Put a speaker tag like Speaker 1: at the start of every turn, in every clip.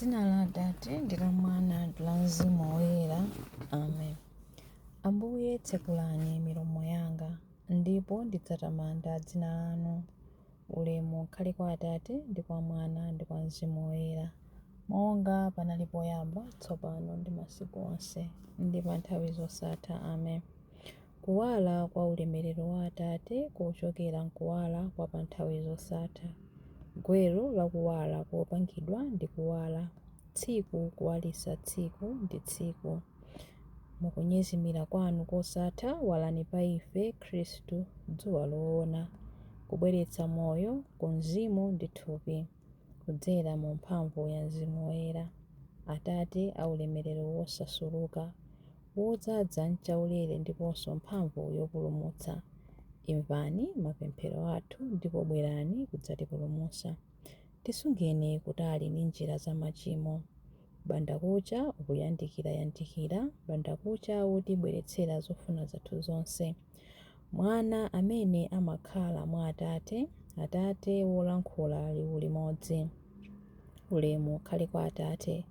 Speaker 1: Dzina la Atate ndi la Mwana ndi la Mzimu Woyera. Amen. Ambuye tsekulani milomo yanga, ndipo ndidzatamanda dzina lanu. Ulemu ukhale kwa Atate ndi kwa Mwana ndi kwa Mzimu Woyera, monga panali poyamba, tsopano ndi masiku onse, ndi pa nthawi zosatha. Amen. Kuwala kwa ulemerero wa Atate kuchokera mkuwala kwa pa nthawi zosatha. Gwero la kuwala kopangidwa ndi kuwala, tsiku kuwalisa tsiku ndi tsiku. Mukunyezimira kwanu kosatha walani pa ife Khristu, dzuwa loona, kubweretsa moyo ku mzimu ndi thupi, kudzera mu mphamvu ya Mzimu Woyera. Atate a ulemerero wosasuluka, wodzaza mchaulere ndiponso mphamvu yopulumutsa, imvani mapemphero athu ndipo bwerani kudzatipulumutsa. Tisungeni kutali ndi njira za machimo, bandakucha ukuyandikira, bandakucha wotibweretsera zofuna zathu zonse. Mwana amene amakhala mwa Atate, Atate wolankhula liwu limodzi. Ulemu ukhale kwa Atate,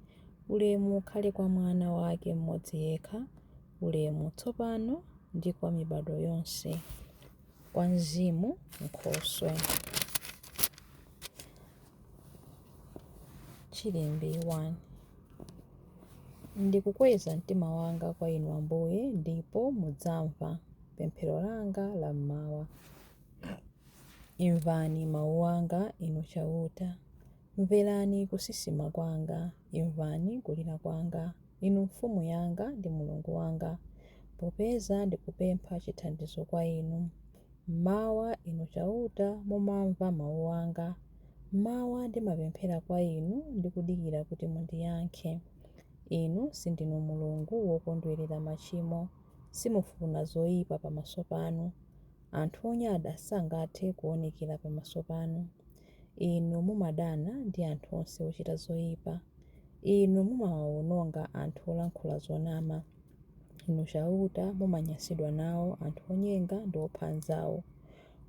Speaker 1: ulemu ukhale kwa Mwana wake mmodzi yekha, ulemu tsopano ndi kwa mibado yonse, kwa Mzimu Nkhoswe. Chilimbi 1. Ndikukweza mtima wanga kwa inu Ambuye, ndipo mudzamva pemphero langa la mmawa. Imvani mawu anga inu chauta, mverani kusisima kwanga, imvani kulira kwanga, inu mfumu yanga ndi Mulungu wanga, popeza ndikupempha chithandizo kwa inu. Mmawa inu chauta mumamva mawu anga, mmawa ndimapemphera kwa inu ndikudikira kuti mundiyankhe. Inu sindinu Mulungu wokondwerera machimo, simufuna zoyipa pamaso panu. Anthu onyada sangathe kuonekera pamaso panu. Inu mumadana ndi anthu onse ochita zoyipa, inu mumawawononga anthu olankhula zonama. Inu chauta mumanyansidwa nawo anthu onyenga ndi opha anzawo.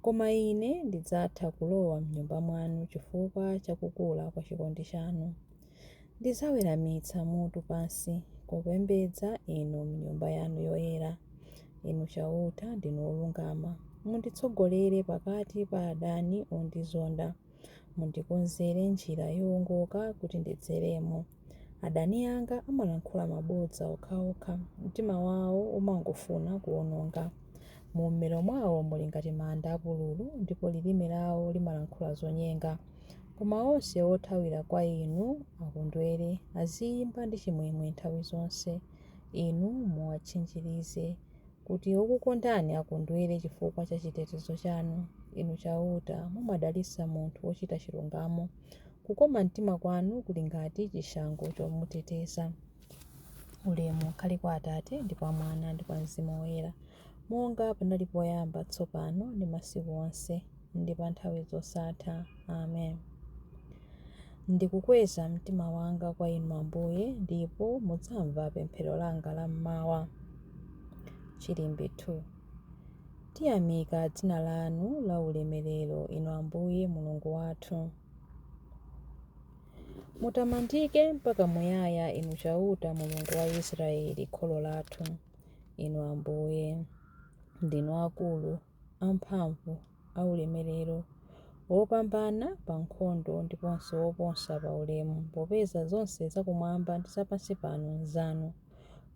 Speaker 1: Koma ine ndidzatha kulowa m'nyumba mwanu chifukwa chakukula kwa chikondi chanu. Ndidzaweramitsa mutu pansi kupembedza inu m'nyumba yanu yoyera. Inu chauta ndinu olungama, munditsogolere pakati pa adani ondizonda, mundikonzere njira yowongoka kuti ndidzeremo. Adani anga amalankhula mabodza okhaokha, mtima wawo umangofuna kuwononga. Mu mmero mwawo muli ngati manda apululu, ndipo lilime lawo limalankhula zonyenga. Koma onse othawira kwa inu akondwere, aziyimba ndi chimwemwe nthawi zonse. Inu muwatchinjirize kuti okukondani akondwere chifukwa cha chitetezo chanu. Inu chauta mumadalitsa munthu wochita chilungamo, kukoma mtima kwanu kuli ngati chishango chomuteteza. Ulemu ukhale kwa Atate ndi kwa Mwana ndi kwa Mzimu Woyera, monga panali poyamba, tsopano ndi masiku onse, ndi pa nthawi zosatha. Amen. Ndikukweza mtima wanga kwa inu Ambuye, ndipo mudzamva pemphero langa la mmawa. Chilimbi 2. Tiyamika dzina lanu la ulemerero, inu Ambuye Mulungu wathu. Mutamandike mpaka muyaya, inu chauta Mulungu wa Israeli kholo lathu. Inu Ambuye ndinu akulu, amphamvu, aulemerero, wopambana pa nkhondo ndiponso woposa pa ulemu, popeza zonse zakumwamba ndi zapansi pano nzanu.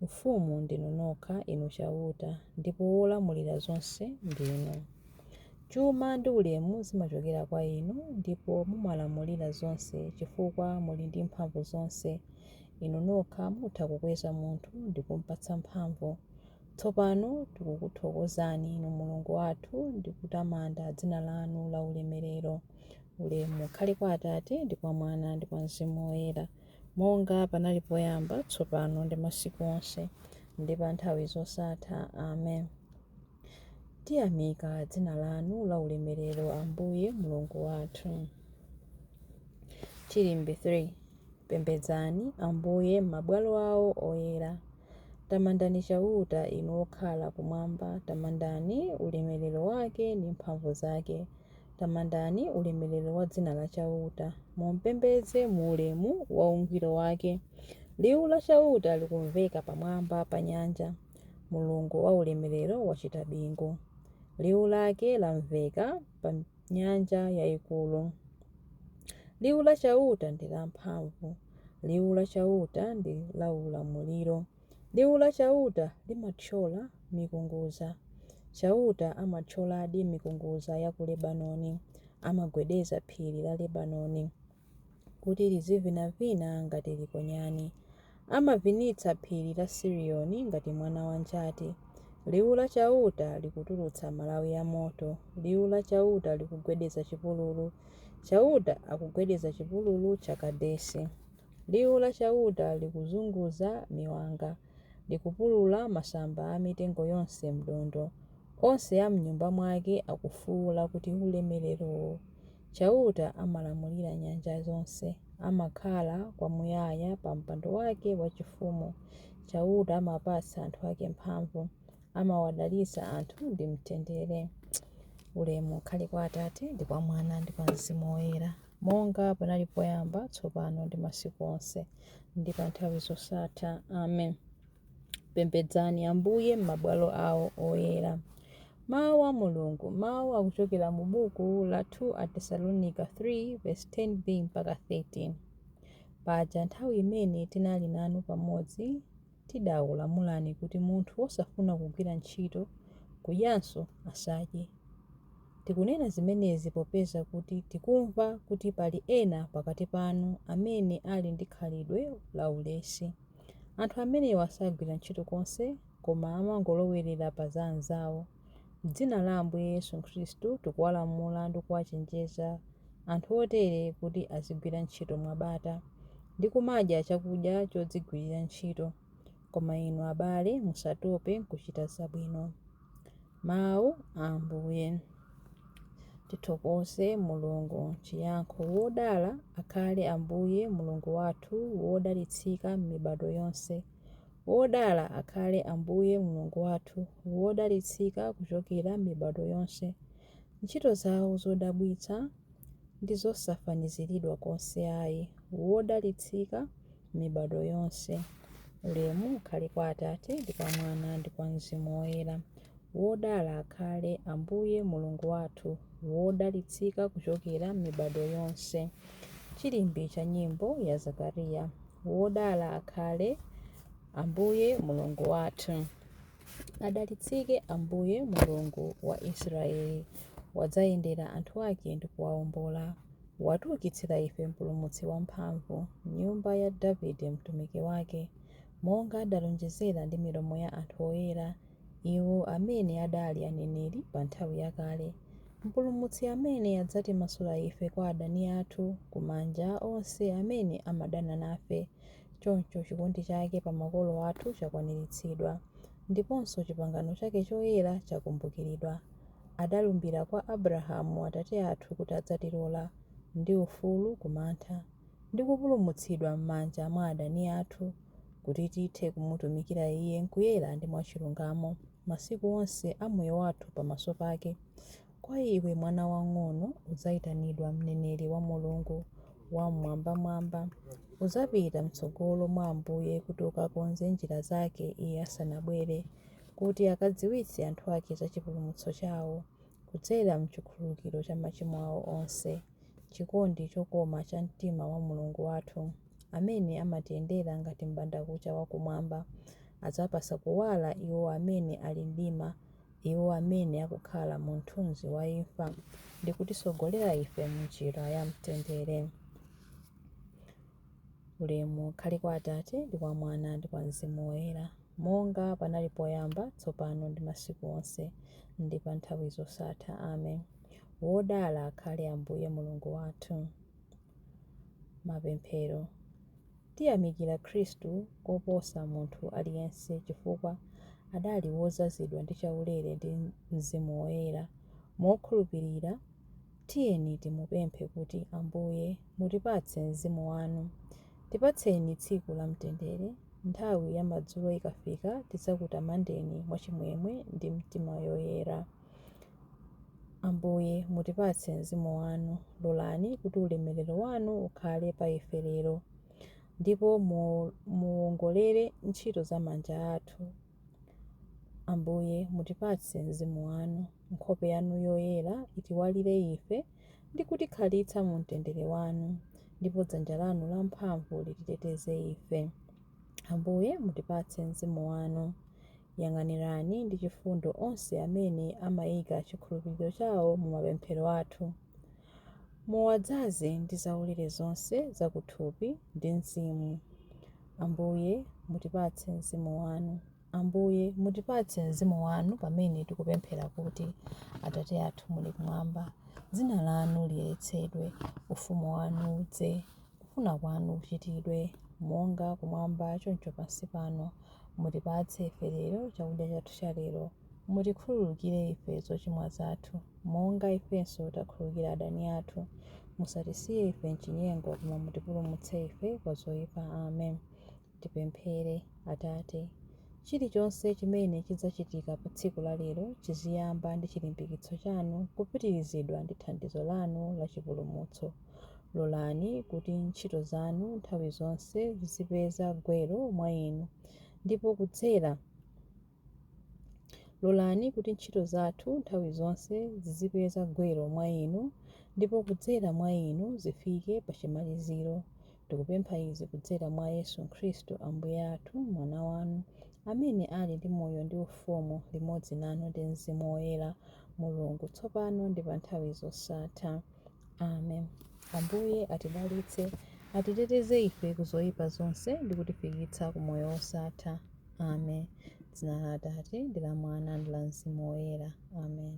Speaker 1: Ufumu ndinu nokha, inu chauta, ndipo wolamulira zonse ndinu. Chuma ndi ulemu zimachokera kwa inu, ndipo mumalamulira zonse chifukwa muli ndi mphamvu zonse. Inu nokha mutha kukweza munthu ndi kumpatsa mphamvu. Tsopano tikukuthokozani inu Mulungu wathu ndi kutamanda dzina lanu la ulemerero. Ulemu ukhale kwa Atate ndi kwa Mwana ndi kwa Mzimu Woyera, monga panali poyamba, tsopano ndi masiku onse, ndi pa nthawi zosatha. Amen. Tiyamika dzina lanu la ulemerero Ambuye Mulungu wathu. Chilimbi 3. Pembedzani Ambuye m'mabwalo awo oyera. Tamandani chauta inu okhala kumwamba, tamandani ulemerero wake ndi mphamvu zake. tamandani ulemerero wa dzina la chauta, mumpembedze mu ulemu wa ungwiro wake. Liwu la chauta likumveka pamwamba pa nyanja, Mulungu wa ulemerero wachita bingu. Liwu lake lamveka pa nyanja yayikulu. Liwu la chauta ndi la mphamvu, liwu la chauta ndi la ulamuliro. Liwu la chauta limathyola mikunguza. Chauta amathyoladi mikunguza ya ku Lebanoni, amagwedeza phiri la Lebanoni kuti lizivinavina ngati likonyani. Amavinitsa phiri la Siriyoni ngati mwana wa njati. Liwu la chauta likutulutsa malawi ya moto. Liwu la chauta likugwedeza chipululu. Chauta akugwedeza chipululu cha Kadesi. Liwu la chauta likuzunguza miwanga, likupulula masamba a mitengo yonse mdondo. Onse a mnyumba mwake akufuwula kuti ulemerero. Chauta amalamulira nyanja zonse, amakhala kwamuyaya pa mpando wake wachifumu. Chauta amapatsa anthu ake mphamvu, amawadalitsa anthu ndi mtendere. Ulemu ukhale kwa Atate ndi kwa Mwana ndi kwa Mzimu Woyera, monga panali poyamba, tsopano ndi masiku onse, ndi pa nthawi zosatha. Amen. Pembedzani Ambuye m'mabwalo awo oyera. Mawu a Mulungu, mawu akuchokera mu buku la 2 Atesalonika 3:10b mpaka 13. Paja nthawi imene tinali nanu pamodzi, tidawulamulani kuti munthu wosafuna kugwira ntchito kudyanso asadye. Tikunena zimenezi popeza kuti tikumva kuti pali ena pakati panu amene ali ndi khalidwe la ulesi. Anthu amenewa sagwira ntchito konse, koma amangolowerera pa za anzawo. M'dzina la Ambuye Yesu Khristu tikuwalamula ndi kuwachenjeza anthu otere kuti azigwira ntchito mwabata ndi kumadya chakudya chodzigwirira ntchito. Koma inu abale musatope kuchita zabwino. Mawu a Ambuye. Tithokoze Mulungu. Chiyankho: wodala akhale Ambuye Mulungu wathu, wodalitsika m'mibado yonse. Wodala akhale Ambuye Mulungu wathu, wodalitsika kuchokera m'mibado yonse. Ntchito zawo zodabwitsa ndi zosafaniziridwa konse ayi, wodalitsika m'mibado yonse. Ulemu ukhale kwa Atate ndi kwa Mwana ndi kwa Mzimu Woyera. Wodala akhale Ambuye Mulungu wathu, wodalitsika kuchokera m'mibado yonse. Chilimbi cha nyimbo ya Zakariya. Wodala akhale Ambuye Mulungu wathu. Adalitsike Ambuye Mulungu wa Israeli, wadzayendera anthu ake ndi kuwawombola. Watiukitsira ife mpulumutsi wamphamvu, nyumba ya Davide mtumiki wake, monga adalonjezera ndi milomo ya anthu oyera, iwo amene adali aneneri pa nthawi yakale. Mpulumutsi amene adzatimasula ife kwa adani athu, kumanja onse amene amadana nafe. Choncho chikondi chake pa makolo athu chakwaniritsidwa, ndiponso pangano chake choyera chakumbukiridwa. Adalumbira kwa Abrahamu atate athu kuti adzatilola ndi ufulu kumantha, ndi kupulumutsidwa m'manja mwa adani athu, kuti tithe kumutumikira Iye nkuyera ndi mwachilungamo masiku onse a moyo wathu pamaso pake. Kwa iwe mwana wang'ono udzayitanidwa mneneri wa Mulungu wamwambamwamba. Udzapita m'tsogolo mwa Ambuye kuti ukakonze njira zake Iye asanabwere, kuti akadziwitse anthu ake za chipulumutso chawo kudzera m'chikhululukiro cha machimo awo onse. Chikondi chokoma cha mtima wa Mulungu wathu, amene amatiyendera ngati m'bandakucha wakumwamba, adzapasa kuwala iwo amene ali mdima, iwo amene akukhala mu mthunzi wa imfa, ndi kutisogolera ife m'njira ya mtendere. Ulemu ukhale kwa Atate ndi kwa Mwana ndi kwa Mzimu Woyera, monga panali poyamba, tsopano ndi masiku onse, ndi pa nthawi zosatha. Amen. Wodala akhale Ambuye Mulungu wathu. Mapemphero. Tiyamikira Khristu koposa munthu aliyense chifukwa adali wozazidwa ndi chaulere ndi Mzimu Woyera. Mokhulupirira, tiyeni timupemphe kuti Ambuye mutipatse mzimu wanu. Tipatseni tsiku la mtendere. Nthawi ya madzulo ikafika tidzakutamandeni mwachimwemwe ndi mtima yoyera. Ambuye mutipatse mzimu wanu, lolani kuti ulemerero wanu ukhale pa ife lero, ndipo muwongolere ntchito za manja athu. Ambuye mutipatse mzimu wanu, nkhope yanu yoyera itiwalire ife ndi kutikhalitsa mu mtendere wanu, ndipo dzanja lanu lamphamvu lititeteze ife. Ambuye mutipatse mzimu wanu, yang'anirani ndi chifundo onse amene amayika chikhulupiriro chawo mu mapemphero athu. Muwadzaze ndi zaulere zonse zakuthupi ndi mzimu. Ambuye mutipatse mzimu wanu. Ambuye mutipatse mzimu wanu pamene tikupemphera kuti Atate athu muli kumwamba, dzina lanu liyeretsedwe, ufumu wanu udze, kufuna kwanu kuchitidwe monga kumwamba choncho pansi pano. Mutipatse ife lero chakudya chathu cha lero. Mutikhululukire ife zochimwa zathu, monga ifenso takhululukira adani athu. Musatisiye ife mchinyengo, koma mutipulumutse ife kwa zoyipa. Amen. Tipemphere. Atate, chilichonse chimene chidzachitika pa tsiku la lero chiziyamba ndi chilimbikitso chanu, kupitirizidwa ndi thandizo lanu la chipulumutso. Lolani kuti ntchito zanu nthawi zonse zizipeza gwero mwa inu, ndipo kudzera lolani kuti ntchito zathu nthawi zonse zizipeza gwero mwa inu, ndipo kudzera mwa inu zifike pa chimaliziro. Tikupempha izi kudzera mwa Yesu Khristu Ambuye athu, mwana wanu, amene ali ndi moyo ndi ufumu limodzi nanu ndi Mzimu Woyera, Mulungu tsopano ndi pa nthawi zosatha. Amen. Ambuye atidalitse, atiteteze ife ku zoyipa zonse ndi kutifikitsa ku moyo wosatha. Amen. Dzina la Atate ndi la Mwana ndi la Mzimu Woyera. Amen.